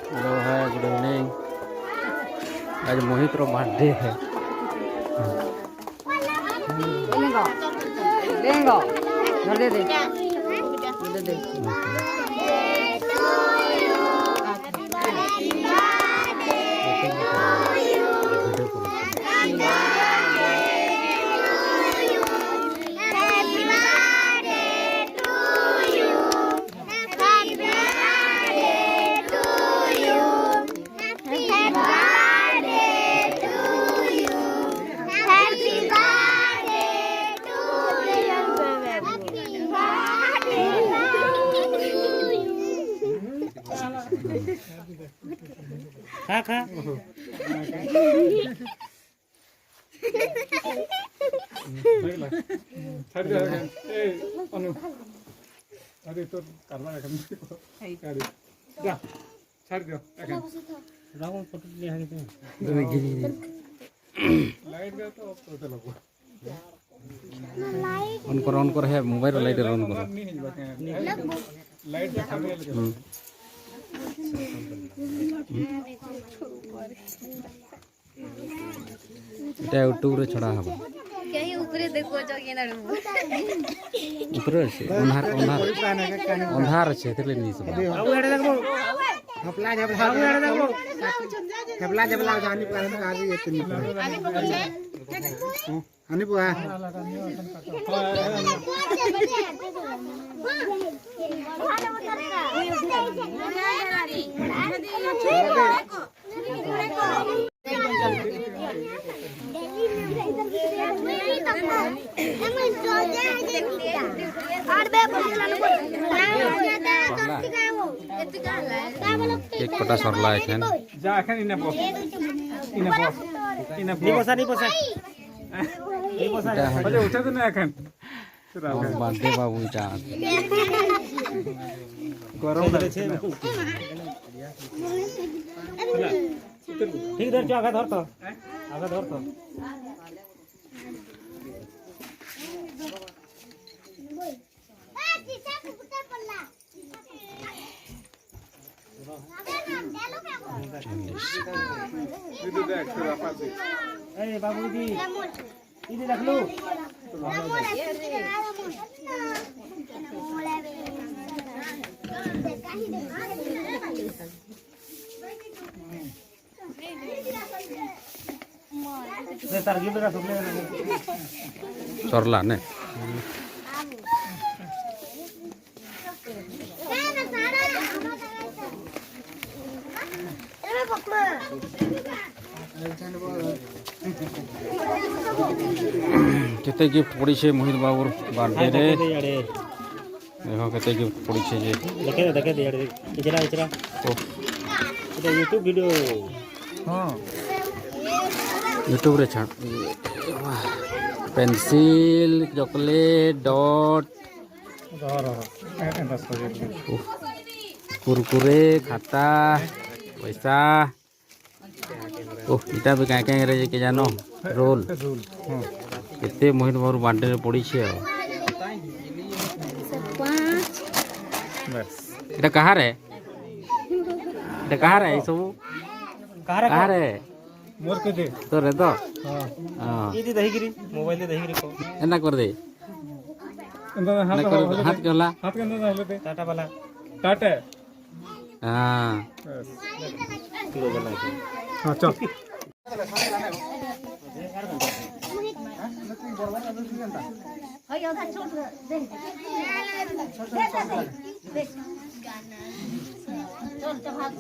Hello है, good evening. आज मोहित रो birthday है। लेंगो दे दे दे खा खा अरे तो करना है जा छाड़ दो राहुल फोटो ले आगे तो लाइट गया तो फोटो लगो ऑन कर है मोबाइल लाइट ऑन करो। लाइट दिखाने এটা यूट्यूब रे छड़ा हबो कहीं ऊपरे देखो जो ये ना ऊपर আছে अंधार আছে তেলে নি सब बाबू हेडे देखो हपला देखो हपला जानी पारे में आज ये तीन आनी बुआ एक कटा सरला है जा एखन इने बस नहीं पोसा अरे उठे तो ना एखन बर्थडे बाबू चा गरम ठीक धर जो आगे धर तो दीदी देख फिर आपा दे ए बाबू दी इधर रख लो दे तार गिफ्ट का सुपले सरला ने केते गिफ्ट पड़ी छे मोहित बाबूर बर्थडे रे देखो केते गिफ्ट पड़ी छे जे देखे दे यार इचरा ओ ये YouTube वीडियो हां यूट्यूब रे छाड़ पेंसिल चॉकलेट डॉट कुरकुरे खाता पैसा ओह इटा भी क्या क्या रे के जानो रोल केते मोहित बाबूर बर्थडे रे पड़ी छे बस এটা কাহার রে এটা কাহার রে সব কাহার রে मोर के दे তো রে তো हां हां ये दहीगिरी मोबाइल दे दहीगिरी को এনা কর দে अंदर এনা কর হাত কেলা हाथ के अंदर डाल दे टाटा वाला काटे हां बस किलो बना के हां चल हय आधा छोड़ दे चल चल हाथ